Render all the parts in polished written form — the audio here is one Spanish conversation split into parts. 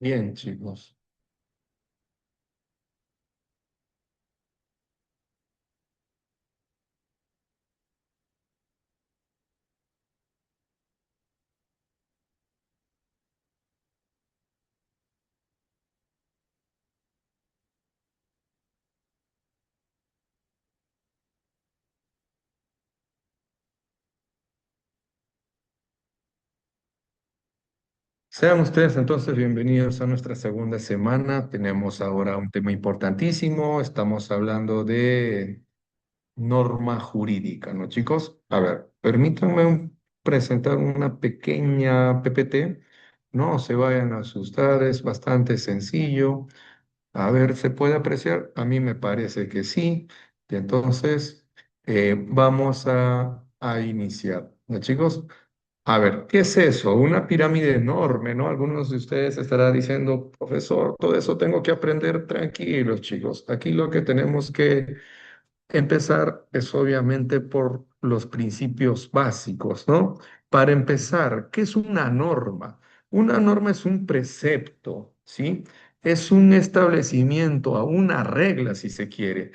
Bien, chicos. Sean ustedes entonces bienvenidos a nuestra segunda semana. Tenemos ahora un tema importantísimo. Estamos hablando de norma jurídica, ¿no, chicos? A ver, permítanme presentar una pequeña PPT. No se vayan a asustar, es bastante sencillo. A ver, ¿se puede apreciar? A mí me parece que sí. Y entonces, vamos a iniciar, ¿no, chicos? A ver, ¿qué es eso? Una pirámide enorme, ¿no? Algunos de ustedes estarán diciendo, profesor, todo eso tengo que aprender. Tranquilos, chicos. Aquí lo que tenemos que empezar es obviamente por los principios básicos, ¿no? Para empezar, ¿qué es una norma? Una norma es un precepto, ¿sí? Es un establecimiento, a una regla, si se quiere.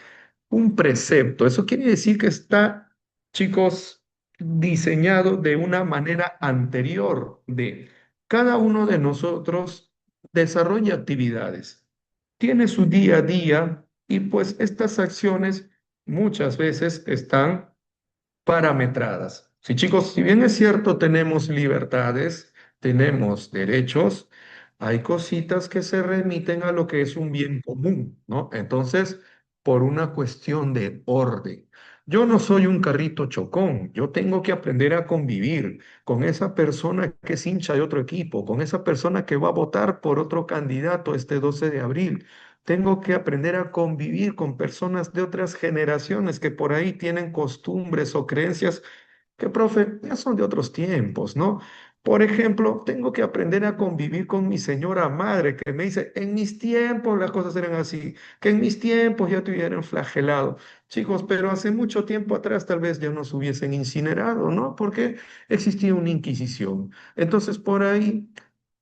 Un precepto, eso quiere decir que está, chicos, diseñado de una manera anterior de cada uno de nosotros desarrolla actividades, tiene su día a día y pues estas acciones muchas veces están parametradas. Sí, chicos, si bien es cierto, tenemos libertades, tenemos derechos, hay cositas que se remiten a lo que es un bien común, ¿no? Entonces, por una cuestión de orden. Yo no soy un carrito chocón, yo tengo que aprender a convivir con esa persona que es hincha de otro equipo, con esa persona que va a votar por otro candidato este 12 de abril. Tengo que aprender a convivir con personas de otras generaciones que por ahí tienen costumbres o creencias que, profe, ya son de otros tiempos, ¿no? Por ejemplo, tengo que aprender a convivir con mi señora madre que me dice, en mis tiempos las cosas eran así, que en mis tiempos ya te hubieran flagelado. Chicos, pero hace mucho tiempo atrás tal vez ya nos hubiesen incinerado, ¿no? Porque existía una inquisición. Entonces, por ahí,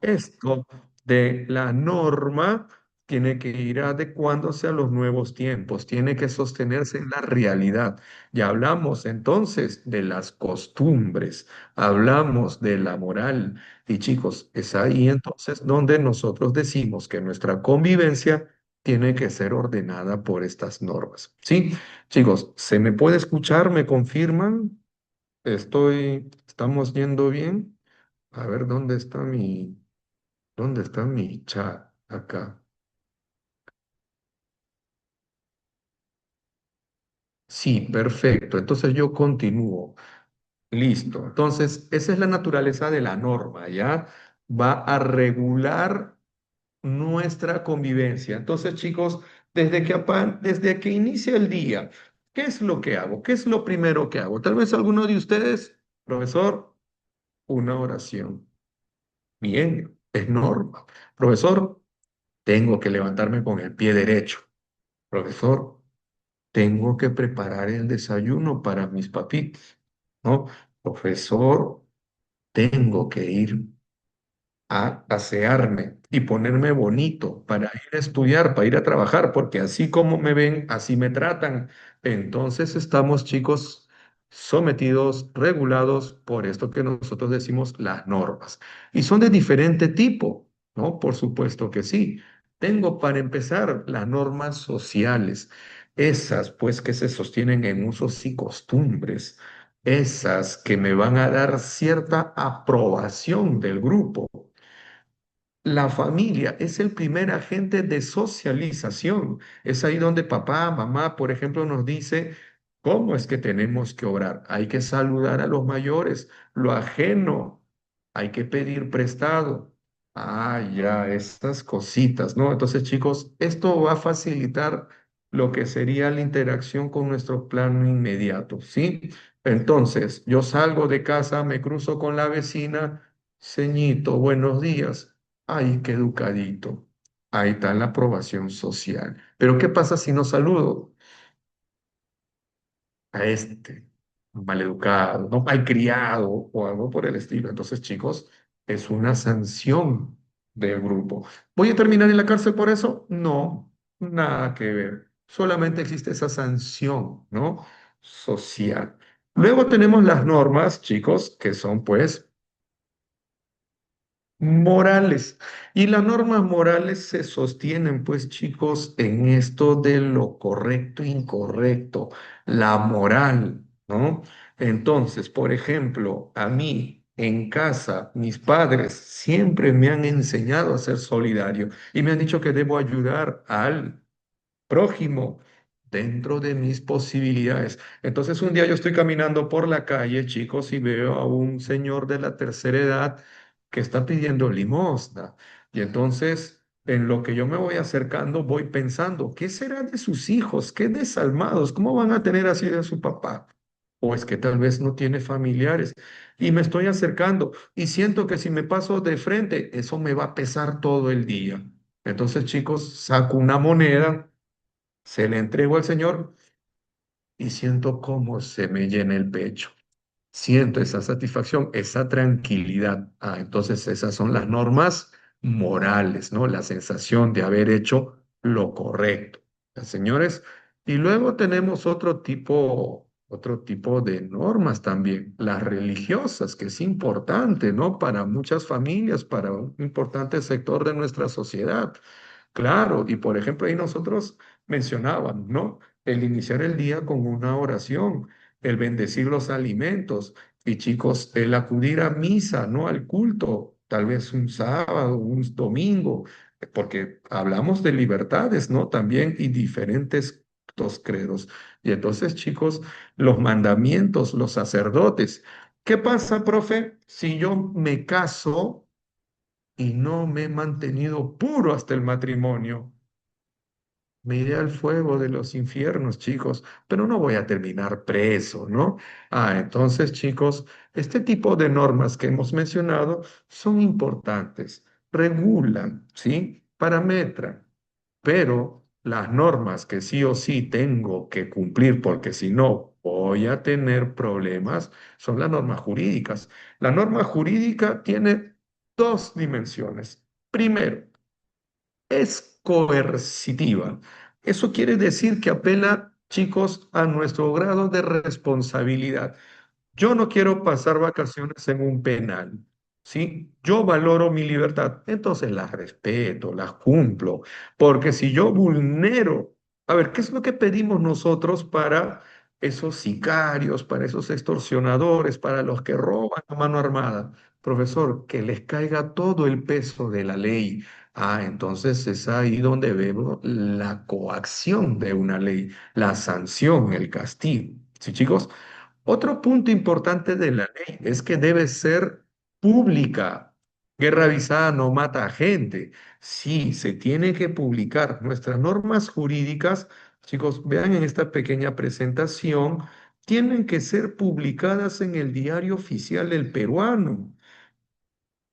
esto de la norma tiene que ir adecuándose a los nuevos tiempos, tiene que sostenerse en la realidad. Ya hablamos entonces de las costumbres, hablamos de la moral. Y chicos, es ahí entonces donde nosotros decimos que nuestra convivencia tiene que ser ordenada por estas normas. ¿Sí? Chicos, ¿se me puede escuchar? ¿Me confirman? ¿Estamos yendo bien? A ver, dónde está mi chat? Acá. Sí, perfecto. Entonces yo continúo. Listo. Entonces, esa es la naturaleza de la norma, ¿ya? Va a regular nuestra convivencia. Entonces, chicos, desde que inicia el día, ¿qué es lo que hago? ¿Qué es lo primero que hago? Tal vez alguno de ustedes, profesor, una oración. Bien, es norma. Profesor, tengo que levantarme con el pie derecho. Profesor, tengo que preparar el desayuno para mis papitos, ¿no? Profesor, tengo que ir a asearme y ponerme bonito para ir a estudiar, para ir a trabajar, porque así como me ven, así me tratan. Entonces estamos, chicos, sometidos, regulados por esto que nosotros decimos las normas. Y son de diferente tipo, ¿no? Por supuesto que sí. Tengo para empezar las normas sociales, esas pues que se sostienen en usos y costumbres, esas que me van a dar cierta aprobación del grupo. La familia es el primer agente de socialización. Es ahí donde papá, mamá, por ejemplo, nos dice cómo es que tenemos que obrar. Hay que saludar a los mayores, lo ajeno, hay que pedir prestado. Ah, ya, estas cositas, ¿no? Entonces, chicos, esto va a facilitar lo que sería la interacción con nuestro plano inmediato, ¿sí? Entonces, yo salgo de casa, me cruzo con la vecina, ceñito, buenos días. Ay, qué educadito. Ahí está la aprobación social. Pero ¿qué pasa si no saludo a este maleducado, no malcriado o algo por el estilo? Entonces, chicos, es una sanción. del grupo. ¿Voy a terminar en la cárcel por eso? No, nada que ver. Solamente existe esa sanción, ¿no? Social. Luego tenemos las normas, chicos, que son pues morales. Y las normas morales se sostienen, pues, chicos, en esto de lo correcto e incorrecto, la moral, ¿no? Entonces, por ejemplo, a mí en casa, mis padres siempre me han enseñado a ser solidario y me han dicho que debo ayudar al prójimo dentro de mis posibilidades. Entonces un día yo estoy caminando por la calle, chicos, y veo a un señor de la tercera edad que está pidiendo limosna. Y entonces, en lo que yo me voy acercando, voy pensando, ¿qué será de sus hijos? ¿Qué desalmados? ¿Cómo van a tener así de su papá? O es que tal vez no tiene familiares. Y me estoy acercando y siento que si me paso de frente, eso me va a pesar todo el día. Entonces, chicos, saco una moneda, se le entrego al Señor y siento cómo se me llena el pecho. Siento esa satisfacción, esa tranquilidad. Ah, entonces esas son las normas morales, ¿no? La sensación de haber hecho lo correcto. Señores, y luego tenemos otro tipo de normas también, las religiosas, que es importante, ¿no? Para muchas familias, para un importante sector de nuestra sociedad. Claro, y por ejemplo, ahí nosotros mencionábamos, ¿no? El iniciar el día con una oración, el bendecir los alimentos y chicos, el acudir a misa, ¿no? Al culto, tal vez un sábado, un domingo, porque hablamos de libertades, ¿no? También y diferentes dos credos. Y entonces, chicos, los mandamientos, los sacerdotes. ¿Qué pasa, profe, si yo me caso y no me he mantenido puro hasta el matrimonio? Me iré al fuego de los infiernos, chicos, pero no voy a terminar preso, ¿no? Ah, entonces, chicos, este tipo de normas que hemos mencionado son importantes, regulan, ¿sí? Parametran, pero las normas que sí o sí tengo que cumplir, porque si no voy a tener problemas, son las normas jurídicas. La norma jurídica tiene dos dimensiones. Primero, es coercitiva. Eso quiere decir que apela, chicos, a nuestro grado de responsabilidad. Yo no quiero pasar vacaciones en un penal, ¿sí? Yo valoro mi libertad, entonces las respeto, las cumplo, porque si yo vulnero, a ver, ¿qué es lo que pedimos nosotros para esos sicarios, para esos extorsionadores, para los que roban a mano armada? Profesor, que les caiga todo el peso de la ley. Ah, entonces es ahí donde vemos la coacción de una ley, la sanción, el castigo. ¿Sí, chicos? Otro punto importante de la ley es que debe ser pública. Guerra avisada no mata a gente. Sí, se tiene que publicar. Nuestras normas jurídicas, chicos, vean en esta pequeña presentación, tienen que ser publicadas en el diario oficial del peruano.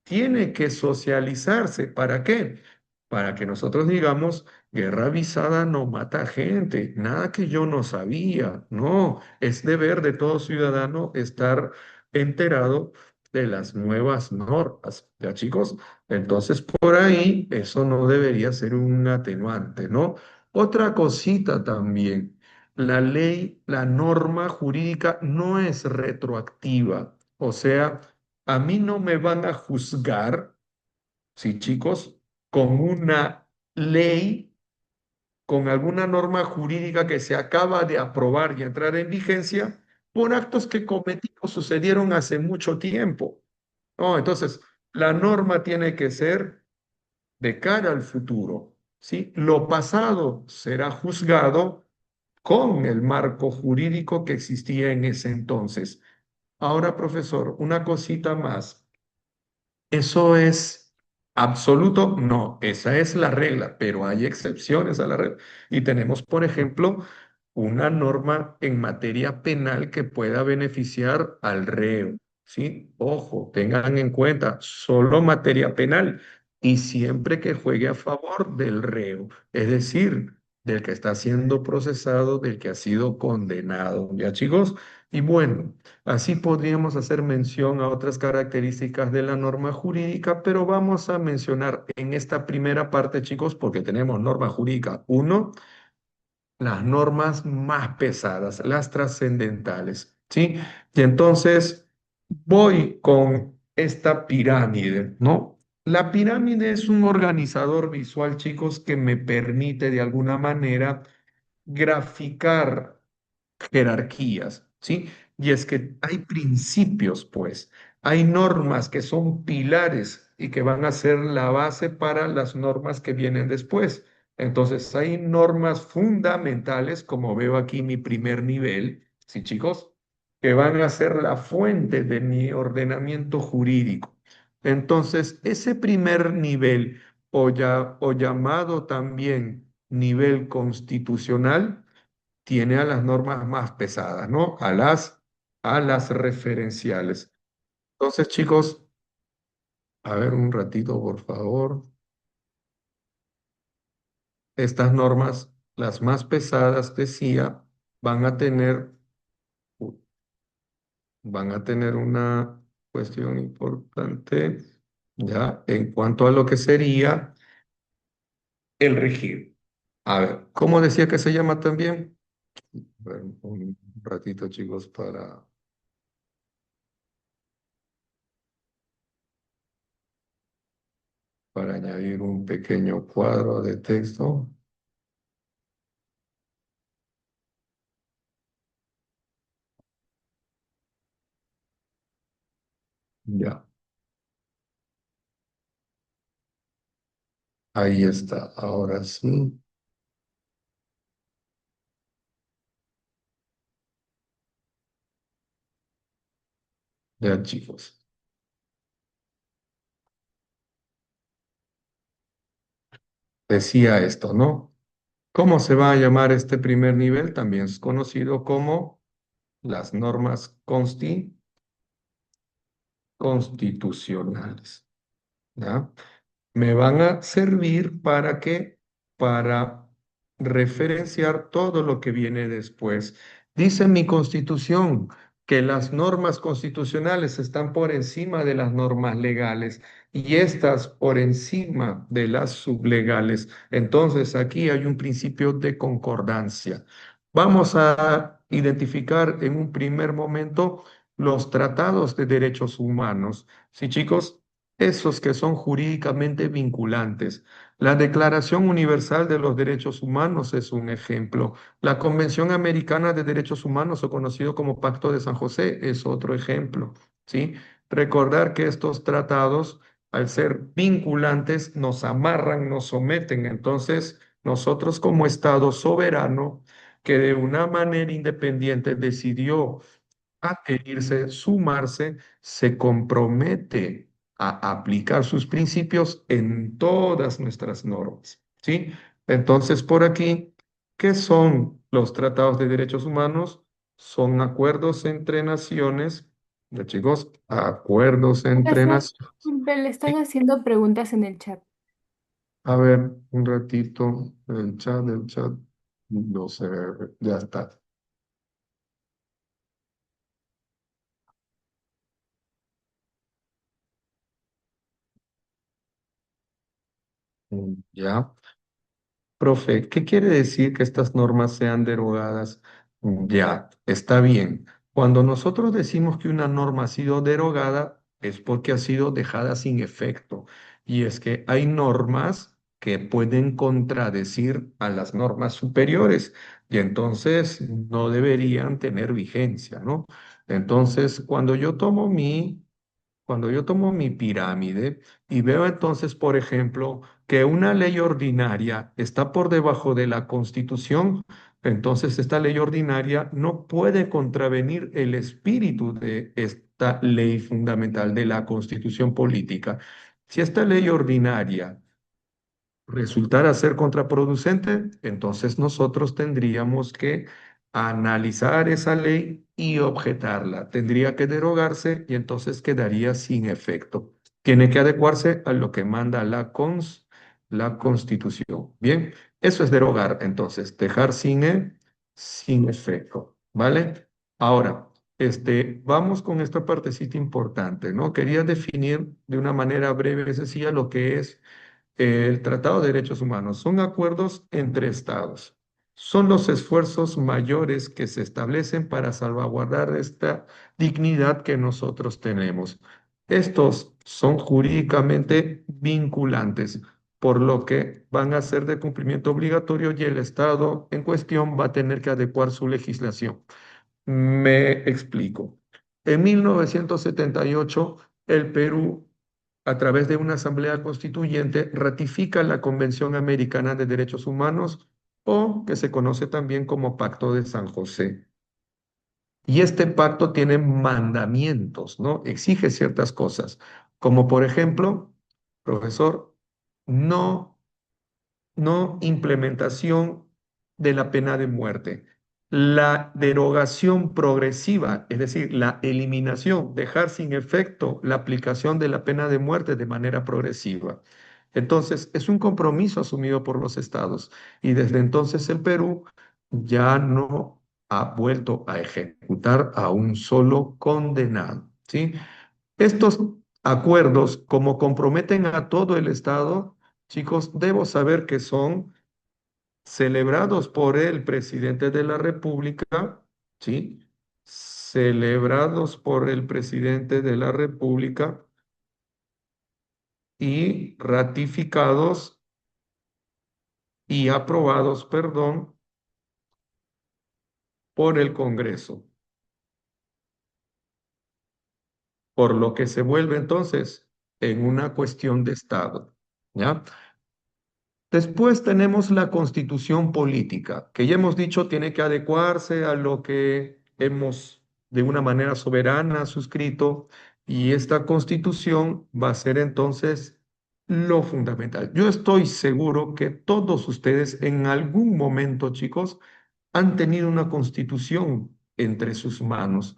Tiene que socializarse. ¿Para qué? Para que nosotros digamos, guerra avisada no mata gente, nada que yo no sabía. No, es deber de todo ciudadano estar enterado de las nuevas normas. ¿Ya, chicos? Entonces, por ahí, eso no debería ser un atenuante, ¿no? Otra cosita también, la ley, la norma jurídica no es retroactiva. O sea, a mí no me van a juzgar, sí, chicos, con una ley, con alguna norma jurídica que se acaba de aprobar y entrar en vigencia por actos que cometí o sucedieron hace mucho tiempo. No, entonces, la norma tiene que ser de cara al futuro, ¿sí? Lo pasado será juzgado con el marco jurídico que existía en ese entonces. Ahora, profesor, una cosita más. ¿Eso es absoluto? No, esa es la regla, pero hay excepciones a la regla. Y tenemos, por ejemplo, una norma en materia penal que pueda beneficiar al reo, ¿sí? Ojo, tengan en cuenta, solo materia penal y siempre que juegue a favor del reo, es decir, del que está siendo procesado, del que ha sido condenado. ¿Ya, chicos? Y bueno, así podríamos hacer mención a otras características de la norma jurídica, pero vamos a mencionar en esta primera parte, chicos, porque tenemos norma jurídica uno, las normas más pesadas, las trascendentales, ¿sí? Y entonces voy con esta pirámide, ¿no? La pirámide es un organizador visual, chicos, que me permite de alguna manera graficar jerarquías, ¿sí? Y es que hay principios, pues, hay normas que son pilares y que van a ser la base para las normas que vienen después. Entonces, hay normas fundamentales, como veo aquí mi primer nivel, ¿sí, chicos? Que van a ser la fuente de mi ordenamiento jurídico. Entonces, ese primer nivel, o llamado también nivel constitucional, tiene a las normas más pesadas, ¿no? A las referenciales. Entonces, chicos, a ver un ratito, por favor. Estas normas, las más pesadas, decía, van a tener, van a tener una cuestión importante, ya, en cuanto a lo que sería el regir. A ver, ¿cómo decía que se llama también? A ver, un ratito, chicos, para añadir un pequeño cuadro de texto. Ya, ahí está. Ahora sí, ya chicos. Decía esto, ¿no? ¿Cómo se va a llamar este primer nivel? También es conocido como las normas constitucionales. ¿Ya? Me van a servir para qué, para referenciar todo lo que viene después. Dice mi Constitución que las normas constitucionales están por encima de las normas legales y estas por encima de las sublegales. Entonces aquí hay un principio de concordancia. Vamos a identificar en un primer momento los tratados de derechos humanos. Sí, chicos, esos que son jurídicamente vinculantes. La Declaración Universal de los Derechos Humanos es un ejemplo. La Convención Americana de Derechos Humanos, o conocido como Pacto de San José, es otro ejemplo, ¿sí? Recordar que estos tratados, al ser vinculantes, nos amarran, nos someten. Entonces, nosotros como Estado soberano, que de una manera independiente decidió adherirse, sumarse, se compromete a aplicar sus principios en todas nuestras normas, ¿sí? Entonces, por aquí, ¿qué son los tratados de derechos humanos? Son acuerdos entre naciones, ya chicos, acuerdos entre Profesor, naciones. disculpe, le están Sí. haciendo preguntas en el chat. A ver, un ratito, el chat, no se ve, ya está. Ya. Profe, ¿qué quiere decir que estas normas sean derogadas? Ya, está bien. Cuando nosotros decimos que una norma ha sido derogada, es porque ha sido dejada sin efecto. Y es que hay normas que pueden contradecir a las normas superiores y entonces no deberían tener vigencia, ¿no? Entonces, cuando yo tomo mi pirámide y veo entonces, por ejemplo, que una ley ordinaria está por debajo de la Constitución, entonces esta ley ordinaria no puede contravenir el espíritu de esta ley fundamental de la Constitución política. Si esta ley ordinaria resultara ser contraproducente, entonces nosotros tendríamos que analizar esa ley y objetarla. Tendría que derogarse y entonces quedaría sin efecto. Tiene que adecuarse a lo que manda la Constitución. Bien, eso es derogar, entonces, dejar sin efecto, ¿vale? Ahora. Vamos con esta partecita importante, ¿no? Quería definir de una manera breve y sencilla lo que es el Tratado de Derechos Humanos. Son acuerdos entre estados. Son los esfuerzos mayores que se establecen para salvaguardar esta dignidad que nosotros tenemos. Estos son jurídicamente vinculantes, por lo que van a ser de cumplimiento obligatorio y el estado en cuestión va a tener que adecuar su legislación. Me explico. En 1978, el Perú, a través de una asamblea constituyente, ratifica la Convención Americana de Derechos Humanos, o que se conoce también como Pacto de San José. Y este pacto tiene mandamientos, ¿no? Exige ciertas cosas, como por ejemplo, profesor, no no implementación de la pena de muerte. La derogación progresiva, es decir, la eliminación, dejar sin efecto la aplicación de la pena de muerte de manera progresiva. Entonces, es un compromiso asumido por los estados y desde entonces el Perú ya no ha vuelto a ejecutar a un solo condenado, ¿sí? Estos acuerdos, como comprometen a todo el Estado, chicos, debo saber que son celebrados por el presidente de la República, ¿sí? Celebrados por el presidente de la República y ratificados y aprobados, perdón, por el Congreso, por lo que se vuelve entonces en una cuestión de Estado, ¿ya? Después tenemos la constitución política, que ya hemos dicho tiene que adecuarse a lo que hemos de una manera soberana suscrito, y esta constitución va a ser entonces lo fundamental. Yo estoy seguro que todos ustedes en algún momento, chicos, han tenido una constitución entre sus manos.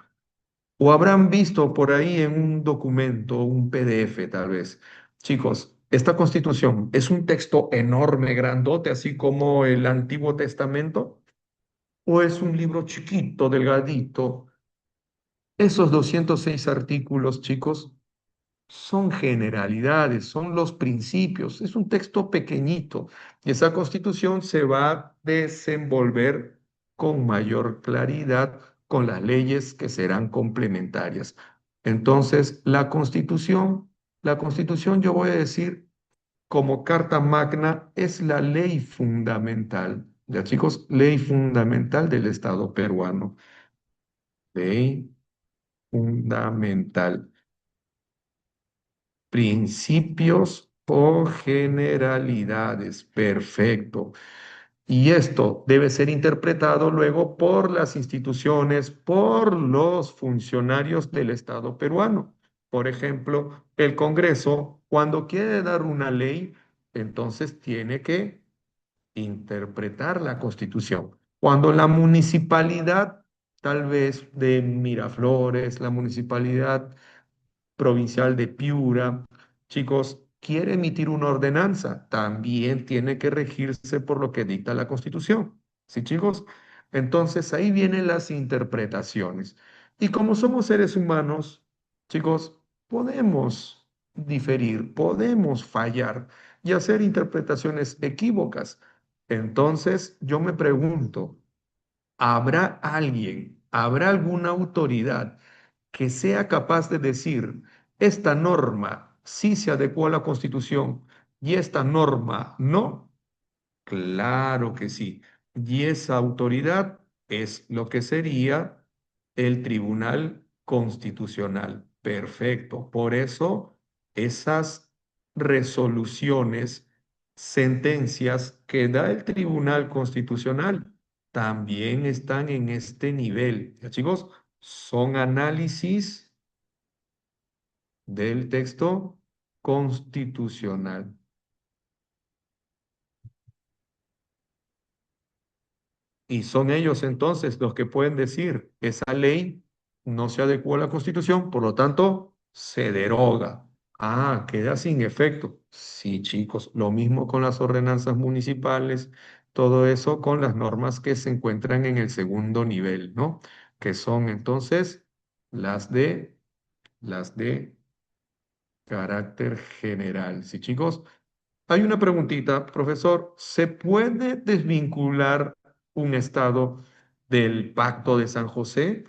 O habrán visto por ahí en un documento, un PDF tal vez. Chicos, esta Constitución es un texto enorme, grandote, así como el Antiguo Testamento, o es un libro chiquito, delgadito. Esos 206 artículos, chicos, son generalidades, son los principios, es un texto pequeñito y esa constitución se va a desenvolver con mayor claridad con las leyes que serán complementarias. Entonces, la constitución yo voy a decir como carta magna es la ley fundamental, ya chicos, ley fundamental del Estado peruano, ley fundamental. Principios o generalidades. Perfecto. Y esto debe ser interpretado luego por las instituciones, por los funcionarios del Estado peruano. Por ejemplo, el Congreso, cuando quiere dar una ley, entonces tiene que interpretar la Constitución. Cuando la municipalidad, tal vez de Miraflores, la municipalidad provincial de Piura, chicos, quiere emitir una ordenanza, también tiene que regirse por lo que dicta la Constitución. ¿Sí, chicos? Entonces ahí vienen las interpretaciones. Y como somos seres humanos, chicos, podemos diferir, podemos fallar y hacer interpretaciones equívocas. Entonces yo me pregunto, ¿habrá alguien, habrá alguna autoridad que sea capaz de decir, esta norma sí se adecuó a la Constitución y esta norma no? Claro que sí. Y esa autoridad es lo que sería el Tribunal Constitucional. Perfecto. Por eso, esas resoluciones, sentencias que da el Tribunal Constitucional también están en este nivel. ¿Ya, chicos? Son análisis del texto constitucional. Y son ellos entonces los que pueden decir, esa ley no se adecuó a la Constitución, por lo tanto, se deroga. Ah, queda sin efecto. Sí, chicos, lo mismo con las ordenanzas municipales, todo eso con las normas que se encuentran en el segundo nivel, ¿no? Que son entonces las de, las de carácter general. Sí, chicos. Hay una preguntita, profesor. ¿Se puede desvincular un Estado del Pacto de San José,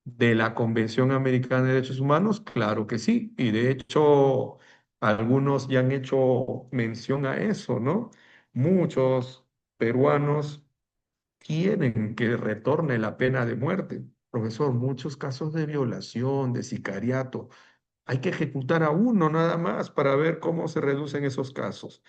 de la Convención Americana de Derechos Humanos? Claro que sí. Y de hecho, algunos ya han hecho mención a eso, ¿no? Muchos peruanos quieren que retorne la pena de muerte. Profesor, muchos casos de violación, de sicariato. Hay que ejecutar a uno nada más para ver cómo se reducen esos casos.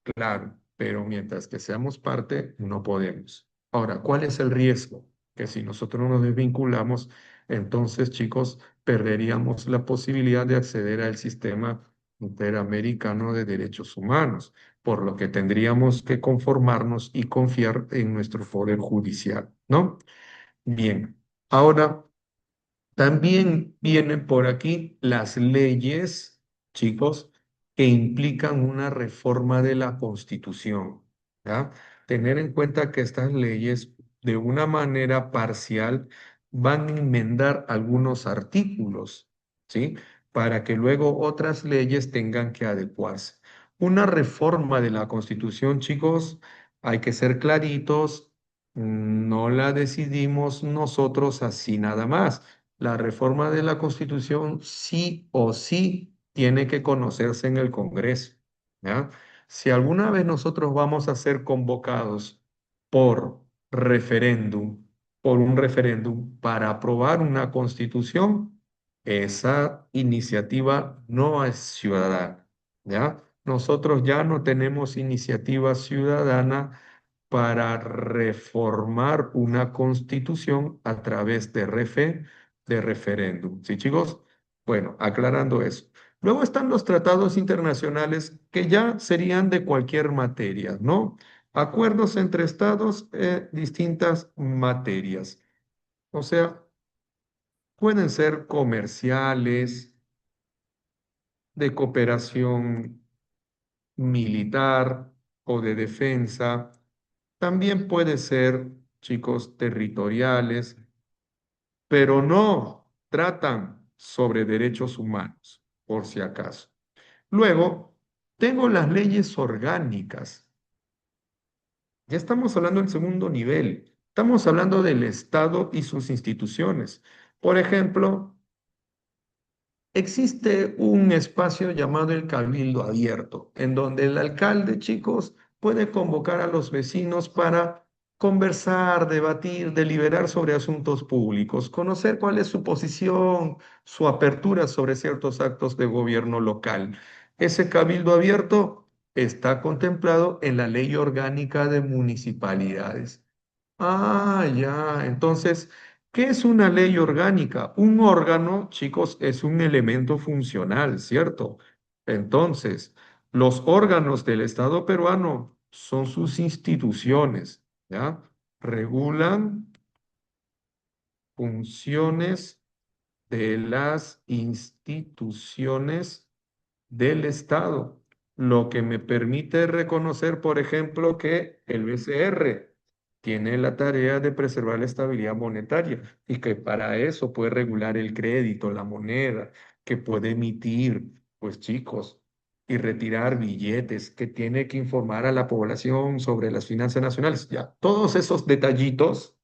Claro, pero mientras que seamos parte, no podemos. Ahora, ¿cuál es el riesgo? Que si nosotros no nos desvinculamos, entonces, chicos, perderíamos la posibilidad de acceder al sistema interamericano de derechos humanos, por lo que tendríamos que conformarnos y confiar en nuestro poder judicial, ¿no? Bien, ahora también vienen por aquí las leyes, chicos, que implican una reforma de la Constitución, ¿ya? Tener en cuenta que estas leyes, de una manera parcial, van a enmendar algunos artículos, ¿sí? Para que luego otras leyes tengan que adecuarse. Una reforma de la Constitución, chicos, hay que ser claritos, no la decidimos nosotros así nada más. La reforma de la Constitución sí o sí tiene que conocerse en el Congreso, ¿ya? Si alguna vez nosotros vamos a ser convocados por referéndum, por un referéndum para aprobar una constitución, esa iniciativa no es ciudadana, ¿ya? Nosotros ya no tenemos iniciativa ciudadana para reformar una constitución a través de referéndum. ¿Sí, chicos? Bueno, aclarando eso. Luego están los tratados internacionales que ya serían de cualquier materia, ¿no? Acuerdos entre estados, distintas materias. O sea, pueden ser comerciales, de cooperación militar o de defensa. También puede ser, chicos, territoriales, pero no tratan sobre derechos humanos, por si acaso. Luego, tengo las leyes orgánicas. Ya estamos hablando del segundo nivel. Estamos hablando del Estado y sus instituciones. Por ejemplo, existe un espacio llamado el Cabildo Abierto, en donde el alcalde, chicos, puede convocar a los vecinos para conversar, debatir, deliberar sobre asuntos públicos, conocer cuál es su posición, su apertura sobre ciertos actos de gobierno local. Ese Cabildo Abierto está contemplado en la Ley Orgánica de Municipalidades. Ah, ya. Entonces, ¿qué es una ley orgánica? Un órgano, chicos, es un elemento funcional, ¿cierto? Entonces, los órganos del Estado peruano son sus instituciones, ¿ya? Regulan funciones de las instituciones del Estado, lo que me permite reconocer, por ejemplo, que el BCR tiene la tarea de preservar la estabilidad monetaria y que para eso puede regular el crédito, la moneda, que puede emitir, pues chicos, y retirar billetes, que tiene que informar a la población sobre las finanzas nacionales. Ya, todos esos detallitos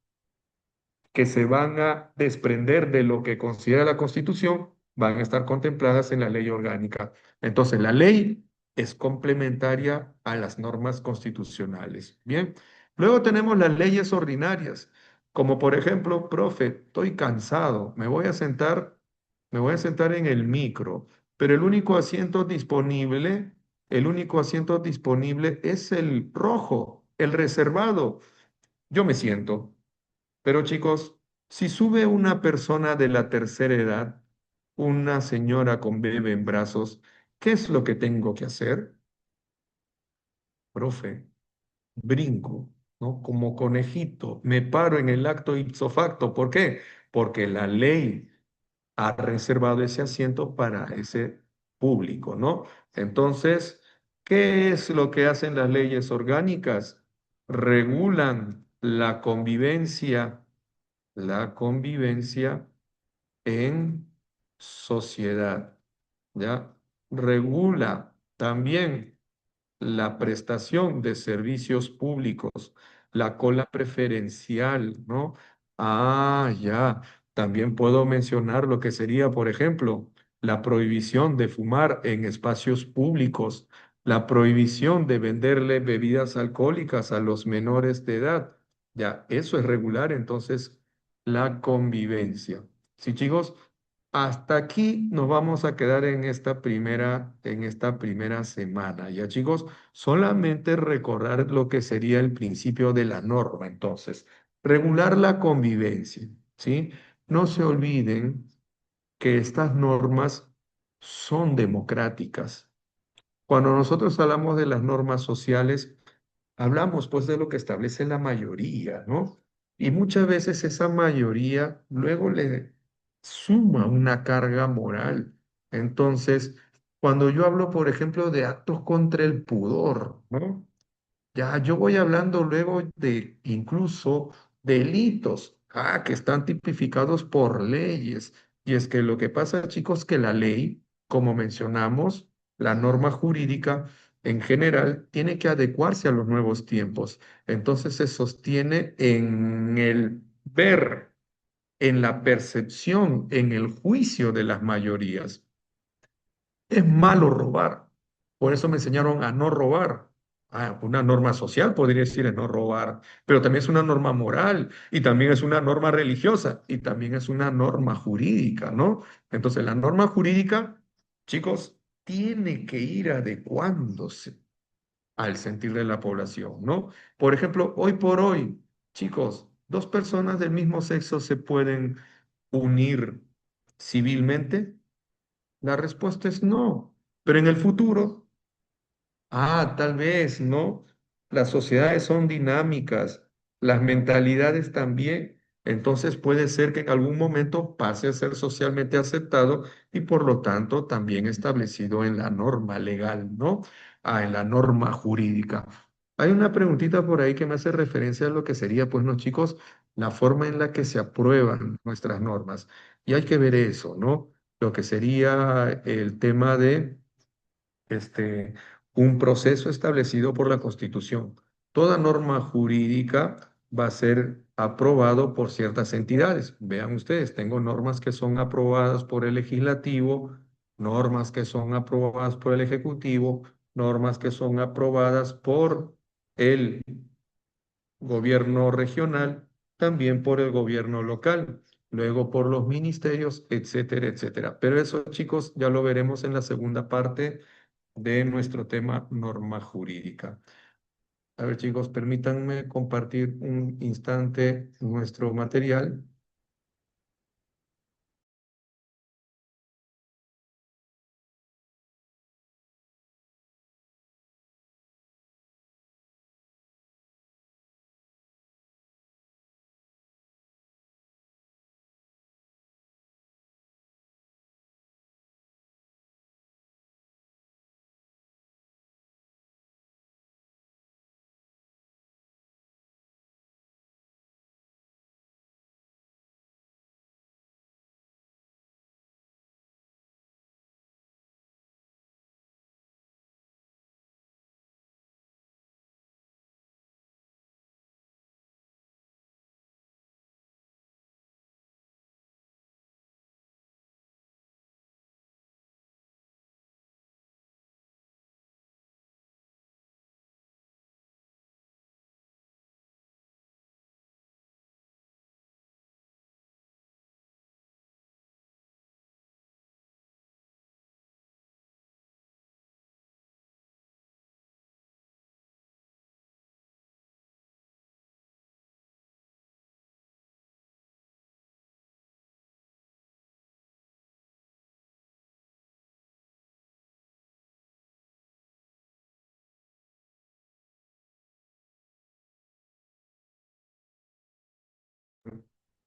que se van a desprender de lo que considera la Constitución van a estar contempladas en la ley orgánica. Entonces, la ley es complementaria a las normas constitucionales. Bien, luego tenemos las leyes ordinarias, como por ejemplo, profe, estoy cansado, me voy a sentar en el micro, pero el único asiento disponible es el rojo, el reservado. Yo me siento. Pero chicos, si sube una persona de la tercera edad, una señora con bebé en brazos, ¿qué es lo que tengo que hacer? Profe, brinco, ¿no? Como conejito, me paro en el acto ipso facto. ¿Por qué? Porque la ley ha reservado ese asiento para ese público, ¿no? Entonces, ¿qué es lo que hacen las leyes orgánicas? Regulan la convivencia en sociedad, ¿ya? Regula también la prestación de servicios públicos, la cola preferencial, ¿no? Ah, ya. También puedo mencionar lo que sería, por ejemplo, la prohibición de fumar en espacios públicos, la prohibición de venderle bebidas alcohólicas a los menores de edad. Ya, eso es regular entonces la convivencia. Sí, chicos, hasta aquí nos vamos a quedar en esta primera semana. Ya, chicos, solamente recordar lo que sería el principio de la norma. Entonces, regular la convivencia, ¿sí? No se olviden que estas normas son democráticas. Cuando nosotros hablamos de las normas sociales, hablamos pues de lo que establece la mayoría, ¿no? Y muchas veces esa mayoría luego le suma una carga moral. Entonces, cuando yo hablo, por ejemplo, de actos contra el pudor, ¿no? Ya, yo voy hablando luego de incluso delitos, que están tipificados por leyes. Y es que lo que pasa, chicos, que la ley, como mencionamos, la norma jurídica en general tiene que adecuarse a los nuevos tiempos. Entonces se sostiene en el ver, en la percepción, en el juicio de las mayorías. Es malo robar. Por eso me enseñaron a no robar. Una norma social podría decir es no robar, pero también es una norma moral y también es una norma religiosa y también es una norma jurídica, ¿no? Entonces, la norma jurídica, chicos, tiene que ir adecuándose al sentir de la población, ¿no? Por ejemplo, hoy por hoy, chicos, dos personas del mismo sexo se pueden unir civilmente. La respuesta es no. Pero en el futuro, tal vez, ¿no? Las sociedades son dinámicas, las mentalidades también. Entonces puede ser que en algún momento pase a ser socialmente aceptado y por lo tanto también establecido en la norma legal, ¿no? En la norma jurídica. Hay una preguntita por ahí que me hace referencia a lo que sería, pues, ¿no, chicos? La forma en la que se aprueban nuestras normas. Y hay que ver eso, ¿no? Lo que sería el tema de este, un proceso establecido por la Constitución. Toda norma jurídica va a ser aprobado por ciertas entidades. Vean ustedes, tengo normas que son aprobadas por el legislativo, normas que son aprobadas por el ejecutivo, normas que son aprobadas por el gobierno regional, también por el gobierno local, luego por los ministerios, etcétera, etcétera. Pero eso, chicos, ya lo veremos en la segunda parte de nuestro tema norma jurídica. A ver, chicos, permítanme compartir un instante nuestro material.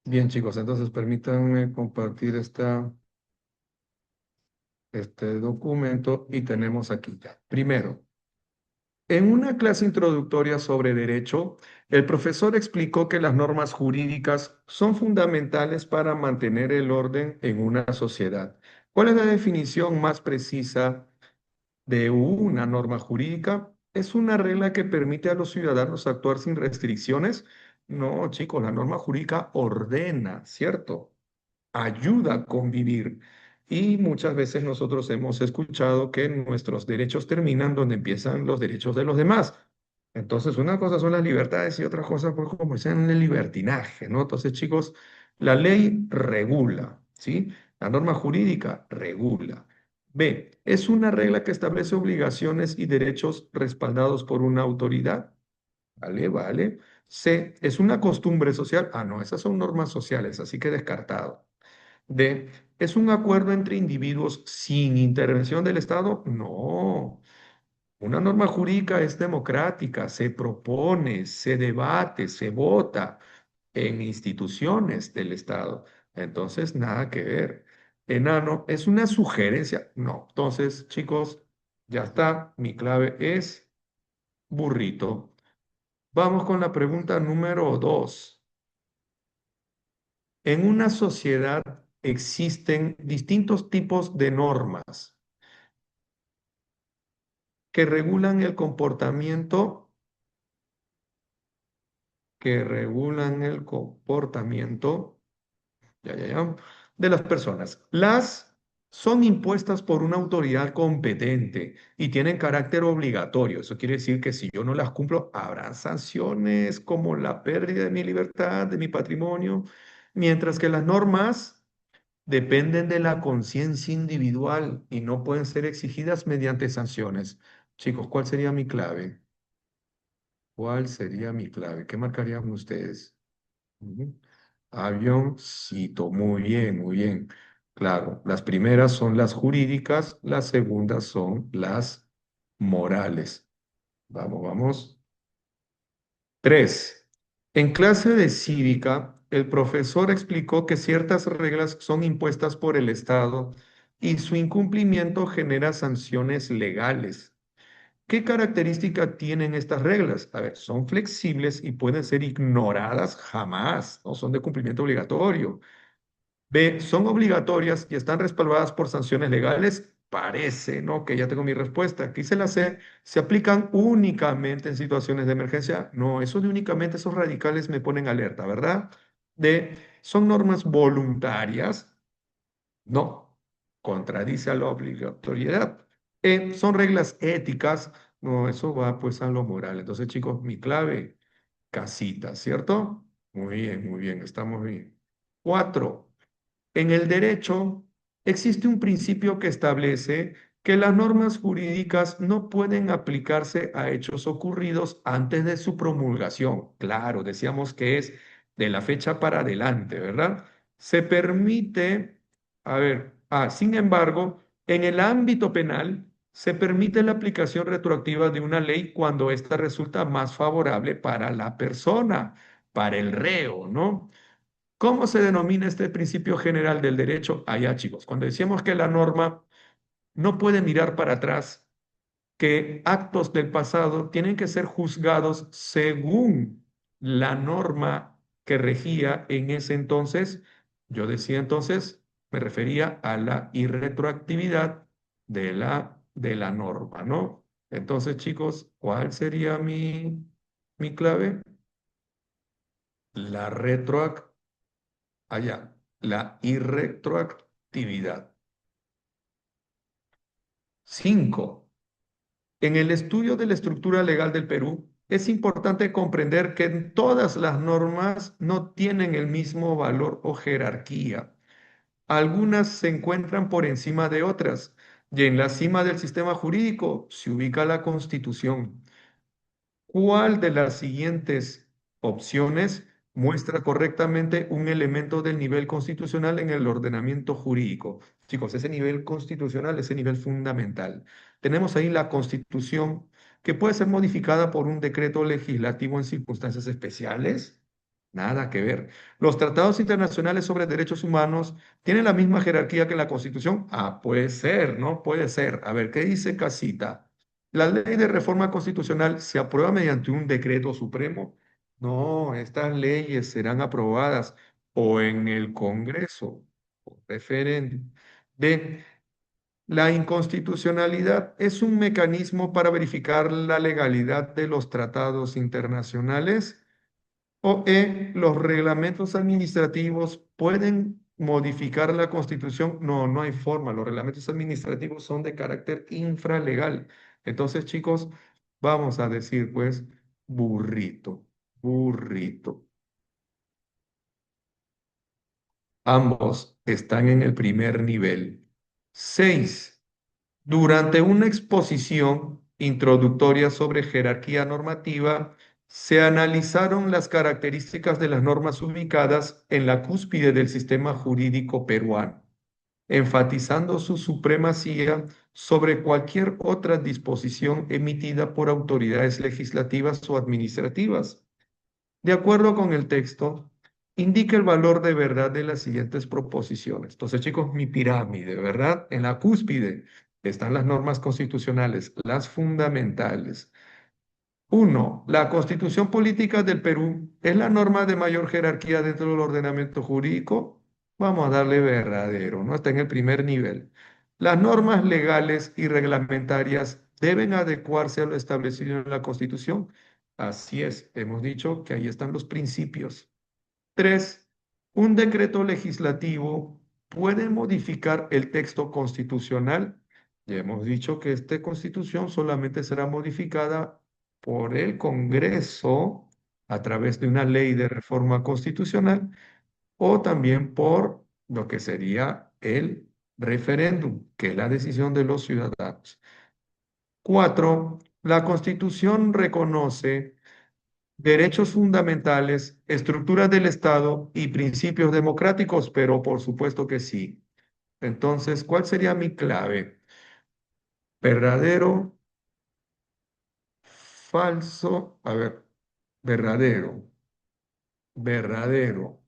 Bien, chicos, entonces permítanme compartir este documento y tenemos aquí ya. Primero, En una clase introductoria sobre derecho, el profesor explicó que las normas jurídicas son fundamentales para mantener el orden en una sociedad. ¿Cuál es la definición más precisa de una norma jurídica? ¿Es una regla que permite a los ciudadanos actuar sin restricciones? No, chicos, la norma jurídica ordena, ¿cierto? Ayuda a convivir. Y muchas veces nosotros hemos escuchado que nuestros derechos terminan donde empiezan los derechos de los demás. Entonces, una cosa son las libertades y otra cosa, pues, como dicen, el libertinaje, ¿no? Entonces, chicos, la ley regula, ¿sí? La norma jurídica regula. B, es una regla que establece obligaciones y derechos respaldados por una autoridad. Vale, vale. C, es una costumbre social. Ah, no, esas son normas sociales, así que descartado. D, ¿es un acuerdo entre individuos sin intervención del Estado? No. Una norma jurídica es democrática, se propone, se debate, se vota en instituciones del Estado. Entonces, nada que ver. Enano, ¿es una sugerencia? No. Entonces, chicos, ya está. Mi clave es burrito. Vamos con la pregunta número 2. En una sociedad existen distintos tipos de normas que regulan el comportamiento, ya, de las personas. Las son impuestas por una autoridad competente y tienen carácter obligatorio. Eso quiere decir que si yo no las cumplo, habrá sanciones como la pérdida de mi libertad, de mi patrimonio, mientras que las normas dependen de la conciencia individual y no pueden ser exigidas mediante sanciones. Chicos, ¿cuál sería mi clave? ¿Cuál sería mi clave? ¿Qué marcarían ustedes? Ujú. Avioncito, muy bien, muy bien. Claro, las primeras son las jurídicas, las segundas son las morales. Vamos, vamos. 3. En clase de cívica, el profesor explicó que ciertas reglas son impuestas por el Estado y su incumplimiento genera sanciones legales. ¿Qué característica tienen estas reglas? A ver, son flexibles y pueden ser ignoradas jamás, no son de cumplimiento obligatorio. B, son obligatorias y están respaldadas por sanciones legales. Parece, ¿no? Que ya tengo mi respuesta. Aquí se la C, se aplican únicamente en situaciones de emergencia. No, eso de únicamente, esos radicales me ponen alerta, ¿verdad? D, son normas voluntarias. No, contradice a la obligatoriedad. Son reglas éticas. No, eso va pues a lo moral. Entonces, chicos, mi clave, casita, ¿cierto? Muy bien, estamos bien. 4. En el derecho existe un principio que establece que las normas jurídicas no pueden aplicarse a hechos ocurridos antes de su promulgación. Claro, decíamos que es de la fecha para adelante, ¿verdad? Se permite, sin embargo, en el ámbito penal se permite la aplicación retroactiva de una ley cuando ésta resulta más favorable para la persona, para el reo, ¿no? ¿Cómo se denomina este principio general del derecho? Allá, chicos, cuando decíamos que la norma no puede mirar para atrás, que actos del pasado tienen que ser juzgados según la norma que regía en ese entonces, yo decía entonces, me refería a la irretroactividad de la norma, ¿no? Entonces, chicos, ¿cuál sería mi clave? La retroactividad. Allá, la irretroactividad. 5. En el estudio de la estructura legal del Perú, es importante comprender que todas las normas no tienen el mismo valor o jerarquía. Algunas se encuentran por encima de otras, y en la cima del sistema jurídico se ubica la Constitución. ¿Cuál de las siguientes opciones muestra correctamente un elemento del nivel constitucional en el ordenamiento jurídico? Chicos, ese nivel constitucional, ese nivel fundamental. Tenemos ahí la Constitución que puede ser modificada por un decreto legislativo en circunstancias especiales. Nada que ver. Los tratados internacionales sobre derechos humanos tienen la misma jerarquía que la Constitución. Ah, puede ser, ¿no? Puede ser. A ver, ¿qué dice Casita? ¿La ley de reforma constitucional se aprueba mediante un decreto supremo? No, estas leyes serán aprobadas o en el Congreso, por referéndum. B, la inconstitucionalidad es un mecanismo para verificar la legalidad de los tratados internacionales. O E, los reglamentos administrativos pueden modificar la Constitución. No, no hay forma. Los reglamentos administrativos son de carácter infralegal. Entonces, chicos, vamos a decir pues burrito, burrito. Ambos están en el primer nivel. 6. Durante una exposición introductoria sobre jerarquía normativa, se analizaron las características de las normas ubicadas en la cúspide del sistema jurídico peruano, enfatizando su supremacía sobre cualquier otra disposición emitida por autoridades legislativas o administrativas. De acuerdo con el texto, indica el valor de verdad de las siguientes proposiciones. Entonces, chicos, mi pirámide, ¿verdad? En la cúspide están las normas constitucionales, las fundamentales. Uno, la Constitución Política del Perú es la norma de mayor jerarquía dentro del ordenamiento jurídico. Vamos a darle verdadero, ¿no? Está en el primer nivel. Las normas legales y reglamentarias deben adecuarse a lo establecido en la Constitución. Así es, hemos dicho que ahí están los principios. 3. Un decreto legislativo puede modificar el texto constitucional. Ya hemos dicho que esta constitución solamente será modificada por el Congreso a través de una ley de reforma constitucional o también por lo que sería el referéndum, que es la decisión de los ciudadanos. 4. La Constitución reconoce derechos fundamentales, estructuras del Estado y principios democráticos, pero por supuesto que sí. Entonces, ¿cuál sería mi clave? Verdadero, falso, a ver, verdadero, verdadero,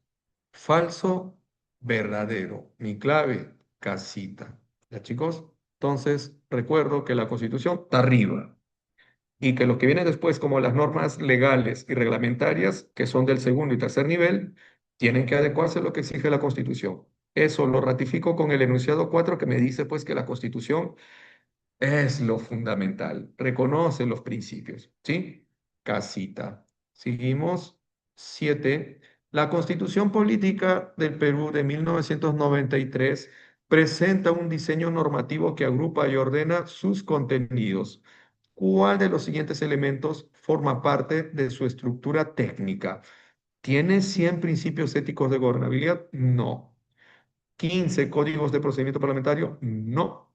falso, verdadero. Mi clave, casita. ¿Ya, chicos? Entonces, recuerdo que la Constitución está arriba, y que lo que viene después, como las normas legales y reglamentarias, que son del segundo y tercer nivel, tienen que adecuarse a lo que exige la Constitución. Eso lo ratifico con el enunciado 4 que me dice pues que la Constitución es lo fundamental, reconoce los principios, ¿sí? Casita. Seguimos. 7. La Constitución Política del Perú de 1993 presenta un diseño normativo que agrupa y ordena sus contenidos. ¿Cuál de los siguientes elementos forma parte de su estructura técnica? ¿Tiene 100 principios éticos de gobernabilidad? No. 15 códigos de procedimiento parlamentario? No.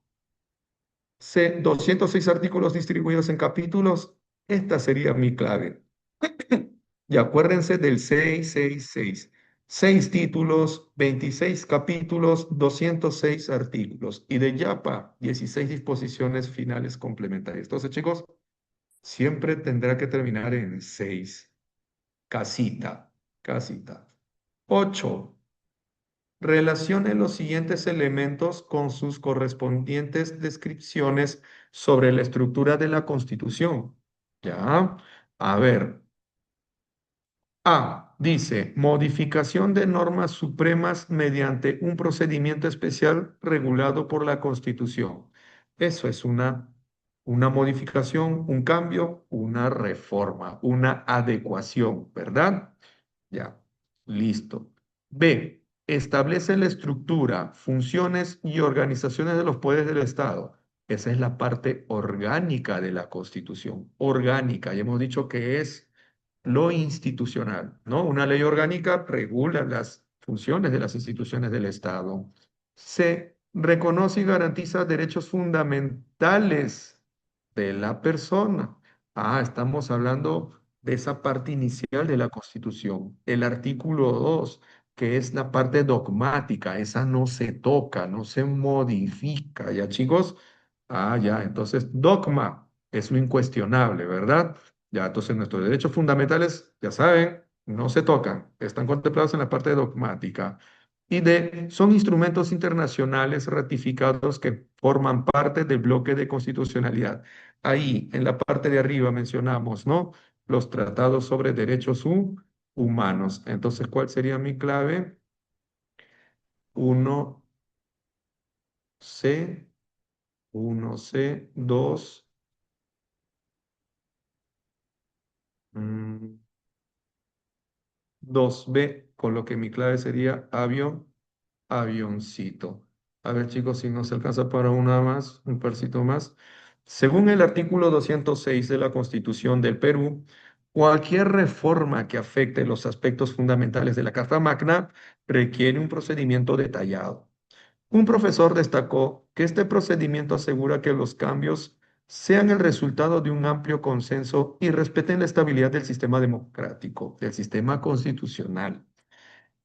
206 artículos distribuidos en capítulos. Esta sería mi clave. Y acuérdense del 666. 6 títulos, 26 capítulos, 206 artículos. Y de YAPA, 16 disposiciones finales complementarias. Entonces, chicos, siempre tendrá que terminar en 6. Casita, casita. 8. Relacione los siguientes elementos con sus correspondientes descripciones sobre la estructura de la Constitución. ¿Ya? A ver. A. Dice, modificación de normas supremas mediante un procedimiento especial regulado por la Constitución. Eso es una modificación, un cambio, una reforma, una adecuación, ¿verdad? Ya, listo. B. Establece la estructura, funciones y organizaciones de los poderes del Estado. Esa es la parte orgánica de la Constitución. Orgánica, ya hemos dicho que es lo institucional, ¿no? Una ley orgánica regula las funciones de las instituciones del Estado. Se reconoce y garantiza derechos fundamentales de la persona. Ah, estamos hablando de esa parte inicial de la Constitución. El artículo 2, que es la parte dogmática, esa no se toca, no se modifica. ¿Ya, chicos? Ah, ya, entonces dogma es lo incuestionable, ¿verdad? Ya, entonces nuestros derechos fundamentales, ya saben, no se tocan, están contemplados en la parte dogmática. Y D, son instrumentos internacionales ratificados que forman parte del bloque de constitucionalidad. Ahí, en la parte de arriba mencionamos, ¿no? Los tratados sobre derechos humanos. Entonces, ¿cuál sería mi clave? Uno c 1C, 2, 2B, con lo que mi clave sería avión, avioncito. A ver, chicos, si nos alcanza para una más, un parcito más. Según el artículo 206 de la Constitución del Perú, cualquier reforma que afecte los aspectos fundamentales de la Carta Magna requiere un procedimiento detallado. Un profesor destacó que este procedimiento asegura que los cambios sean el resultado de un amplio consenso y respeten la estabilidad del sistema democrático, del sistema constitucional.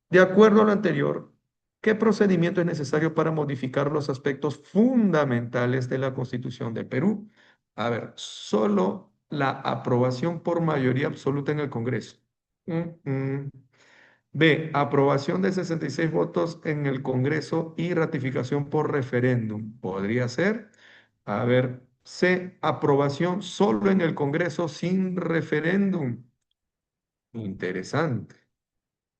De acuerdo a lo anterior, ¿qué procedimiento es necesario para modificar los aspectos fundamentales de la Constitución del Perú? A ver, solo la aprobación por mayoría absoluta en el Congreso. Mm, mm. B, aprobación de 66 votos en el Congreso y ratificación por referéndum. ¿Podría ser? A ver, C, aprobación solo en el Congreso sin referéndum. Interesante.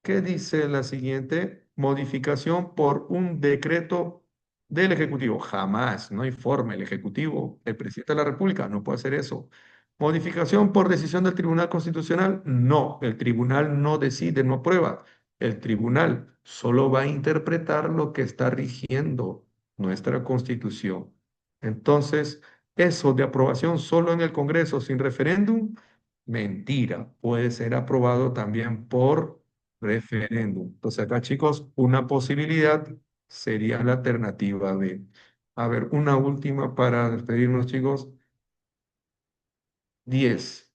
¿Qué dice la siguiente? Modificación por un decreto del Ejecutivo. Jamás, no hay forma. El Ejecutivo, el presidente de la República, no puede hacer eso. Modificación por decisión del Tribunal Constitucional. No, el tribunal no decide, no aprueba. El tribunal solo va a interpretar lo que está rigiendo nuestra Constitución. Entonces, eso de aprobación solo en el Congreso sin referéndum, mentira. Puede ser aprobado también por referéndum. Entonces acá, chicos, una posibilidad sería la alternativa B. A ver, una última para despedirnos, chicos. 10.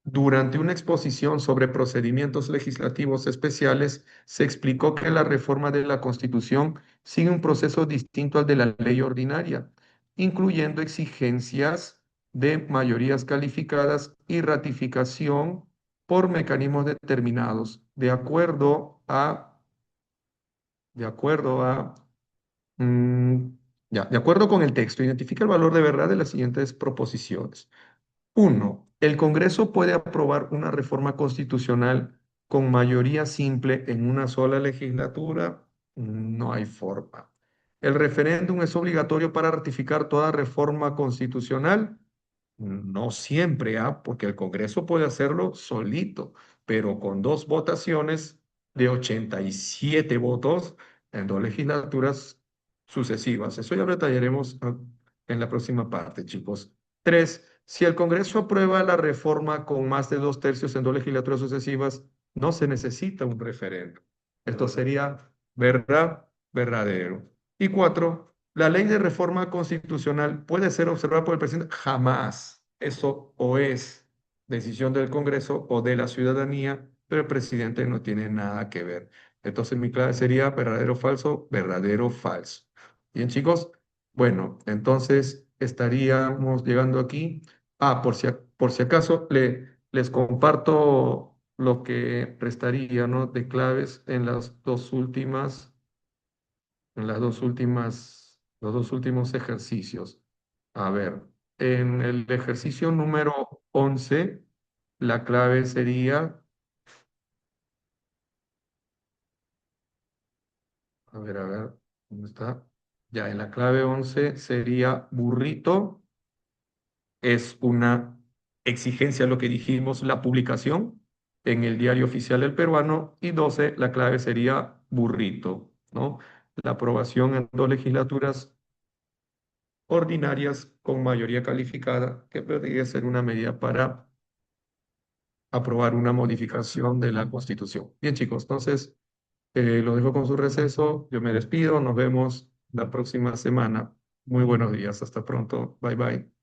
Durante una exposición sobre procedimientos legislativos especiales, se explicó que la reforma de la Constitución sigue un proceso distinto al de la ley ordinaria, incluyendo exigencias de mayorías calificadas y ratificación por mecanismos determinados, de acuerdo a, mm, ya, de acuerdo con el texto, identifica el valor de verdad de las siguientes proposiciones. Uno, el Congreso puede aprobar una reforma constitucional con mayoría simple en una sola legislatura. No hay forma. El referéndum es obligatorio para ratificar toda reforma constitucional. No siempre, porque el Congreso puede hacerlo solito, pero con dos votaciones de 87 votos en dos legislaturas sucesivas. Eso ya lo detallaremos en la próxima parte, chicos. Tres, si el Congreso aprueba la reforma con más de dos tercios en dos legislaturas sucesivas, no se necesita un referéndum. Esto sería verdadero. Y cuatro, la ley de reforma constitucional puede ser observada por el presidente. Jamás. Eso o es decisión del Congreso o de la ciudadanía, pero el presidente no tiene nada que ver. Entonces mi clave sería verdadero o falso, verdadero o falso. Bien, chicos. Bueno, entonces estaríamos llegando aquí. Por si acaso, les comparto lo que restaría, ¿no? De claves en los dos últimos ejercicios. A ver, en el ejercicio número 11 la clave sería, a ver, ¿dónde está? Ya, en la clave 11 sería burrito, es una exigencia, lo que dijimos, la publicación en el Diario Oficial del Peruano, y 12 la clave sería burrito, ¿no? La aprobación en dos legislaturas ordinarias con mayoría calificada, que podría ser una medida para aprobar una modificación de la Constitución. Bien, chicos, entonces lo dejo con su receso. Yo me despido. Nos vemos la próxima semana. Muy buenos días. Hasta pronto. Bye bye.